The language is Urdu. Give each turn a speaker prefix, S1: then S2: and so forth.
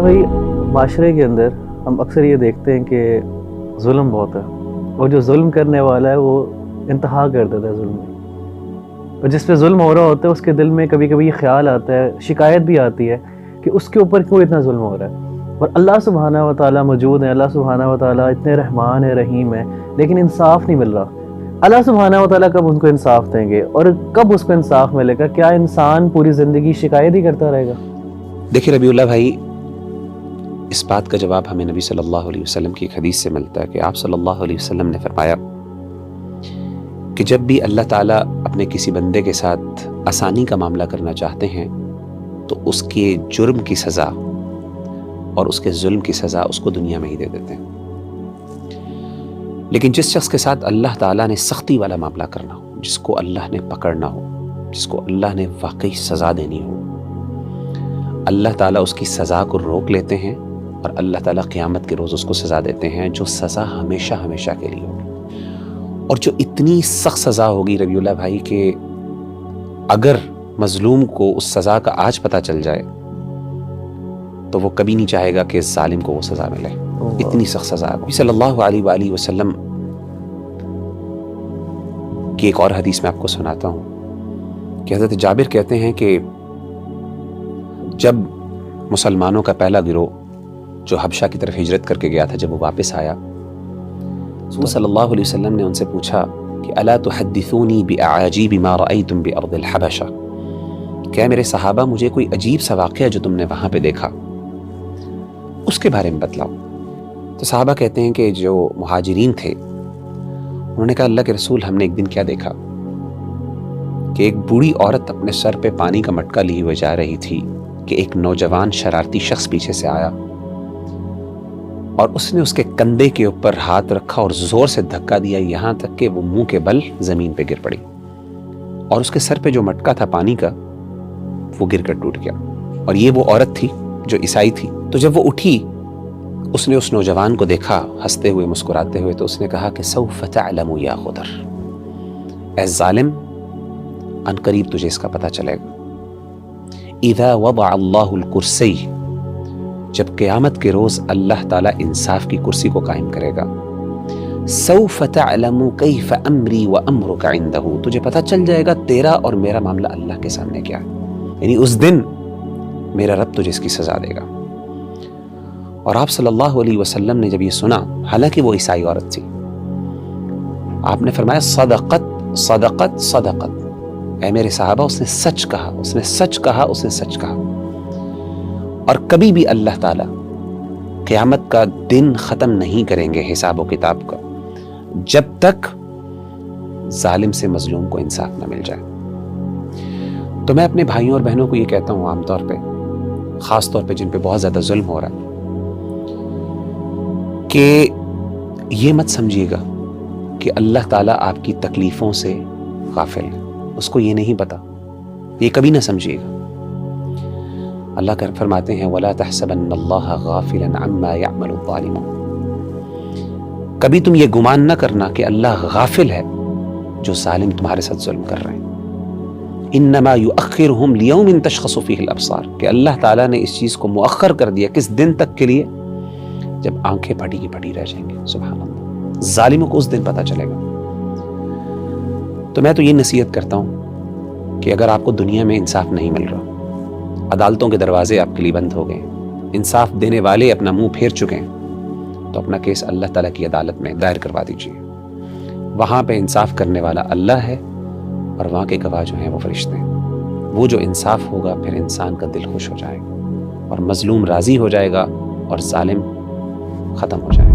S1: بھائی معاشرے کے اندر ہم اکثر یہ دیکھتے ہیں کہ ظلم بہت ہے، اور جو ظلم کرنے والا ہے وہ انتہا کر دیتا ہے ظلم میں، اور جس پہ ظلم ہو رہا ہوتا ہے اس کے دل میں کبھی کبھی یہ خیال آتا ہے، شکایت بھی آتی ہے کہ اس کے اوپر کیوں اتنا ظلم ہو رہا ہے۔ اور اللہ سبحانہ و تعالیٰ موجود ہے، اللہ سبحانہ و تعالیٰ اتنے رحمان ہے، رحیم ہے، لیکن انصاف نہیں مل رہا۔ اللہ سبحانہ و تعالیٰ کب ان کو انصاف دیں گے اور کب اس کو انصاف ملے گا؟ کیا انسان پوری زندگی شکایت ہی کرتا رہے گا؟
S2: دیکھیں ربیع اللہ بھائی، اس بات کا جواب ہمیں نبی صلی اللہ علیہ وسلم کی ایک حدیث سے ملتا ہے کہ آپ صلی اللہ علیہ وسلم نے فرمایا کہ جب بھی اللہ تعالیٰ اپنے کسی بندے کے ساتھ آسانی کا معاملہ کرنا چاہتے ہیں تو اس کے جرم کی سزا اور اس کے ظلم کی سزا اس کو دنیا میں ہی دے دیتے ہیں، لیکن جس شخص کے ساتھ اللہ تعالیٰ نے سختی والا معاملہ کرنا ہو، جس کو اللہ نے پکڑنا ہو، جس کو اللہ نے واقعی سزا دینی ہو، اللہ تعالیٰ اس کی سزا کو روک لیتے ہیں اور اللہ تعالیٰ قیامت کے روز اس کو سزا دیتے ہیں، جو سزا ہمیشہ ہمیشہ کے لیے ہوگی، اور جو اتنی سخت سزا ہوگی ربیع اللہ بھائی کہ اگر مظلوم کو اس سزا کا آج پتہ چل جائے تو وہ کبھی نہیں چاہے گا کہ ظالم کو وہ سزا ملے، اتنی سخت سزا ہے۔ صلی اللہ علیہ وآلہ وسلم کی ایک اور حدیث میں آپ کو سناتا ہوں کہ حضرت جابر کہتے ہیں کہ جب مسلمانوں کا پہلا گروہ جو حبشہ کی طرف ہجرت کر کے گیا تھا، جب وہ واپس آیا، رسول صلی اللہ علیہ وسلم نے ان سے پوچھا کہ الا تحدثونی باعاجیب ما رأیتم بارض الحبشہ، کیا میرے صحابہ مجھے کوئی عجیب سا واقعہ جو تم نے وہاں پہ دیکھا اس کے بارے میں بتلاؤ۔ تو صحابہ کہتے ہیں کہ جو مہاجرین تھے انہوں نے کہا اللہ کے رسول، ہم نے ایک دن کیا دیکھا کہ ایک بوڑھی عورت اپنے سر پہ پانی کا مٹکا لیے ہوئے جا رہی تھی کہ ایک نوجوان شرارتی شخص پیچھے سے آیا اور اس نے اس کے کندھے کے اوپر ہاتھ رکھا اور زور سے دھکا دیا، یہاں تک کہ وہ منہ کے بل زمین پہ گر پڑی، اور اس کے سر پہ جو مٹکا تھا پانی کا وہ گر کر ٹوٹ گیا، اور یہ وہ عورت تھی جو عیسائی تھی۔ تو جب وہ اٹھی، اس نے اس نوجوان کو دیکھا ہنستے ہوئے مسکراتے ہوئے، تو اس نے کہا کہ سوف تعلم یا غدر، اے ظالم، ان قریب تجھے اس کا پتہ چلے گا۔ اذا وضع اللہ الکرسی، جب قیامت کے روز اللہ تعالیٰ انصاف کی کرسی کو قائم کرے گا، سوف تعلم کیف امری وامرک عندہ، تجھے پتہ چل جائے گا تیرا اور میرا معاملہ اللہ کے سامنے کیا ہے، یعنی اس دن میرا رب تجھے اس کی سزا دے گا۔ اور آپ صلی اللہ علیہ وسلم نے جب یہ سنا، حالانکہ وہ عیسائی عورت تھی، آپ نے فرمایا صدقت صدقت صدقت، اے میرے صحابہ، اس نے سچ کہا، اس نے سچ کہا، اس نے سچ کہا۔ اور کبھی بھی اللہ تعالیٰ قیامت کا دن ختم نہیں کریں گے حساب و کتاب کا جب تک ظالم سے مظلوم کو انصاف نہ مل جائے۔ تو میں اپنے بھائیوں اور بہنوں کو یہ کہتا ہوں، عام طور پہ، خاص طور پہ جن پہ بہت زیادہ ظلم ہو رہا ہے، کہ یہ مت سمجھیے گا کہ اللہ تعالیٰ آپ کی تکلیفوں سے غافل ہے، اس کو یہ نہیں پتا، یہ کبھی نہ سمجھیے گا۔ اللہ کا فرماتے ہیں وَلَا تَحْسَبَنَّ اللَّهَ غَافِلًا عَمَّا يَعْمَلُ الظَّالِمُونَ، کبھی تم یہ گمان نہ کرنا کہ اللہ غافل ہے جو ظالم تمہارے ساتھ ظلم کر رہے ہیں۔ انما یؤخرہم لیوم تشخص فیہ الابصار، کہ اللہ تعالیٰ نے اس چیز کو مؤخر کر دیا کس دن تک کے لیے؟ جب آنکھیں پھٹی کی پھٹی رہ جائیں گے۔ سبحان اللہ، ظالموں کو اس دن پتہ چلے گا۔ تو میں تو یہ نصیحت کرتا ہوں کہ اگر آپ کو دنیا میں انصاف نہیں مل رہا، عدالتوں کے دروازے آپ کے لیے بند ہو گئے، انصاف دینے والے اپنا منہ پھیر چکے ہیں، تو اپنا کیس اللہ تعالیٰ کی عدالت میں دائر کروا دیجیے۔ وہاں پہ انصاف کرنے والا اللہ ہے، اور وہاں کے گواہ جو ہیں وہ فرشتے ہیں۔ وہ جو انصاف ہوگا، پھر انسان کا دل خوش ہو جائے گا، اور مظلوم راضی ہو جائے گا، اور ظالم ختم ہو جائے گا۔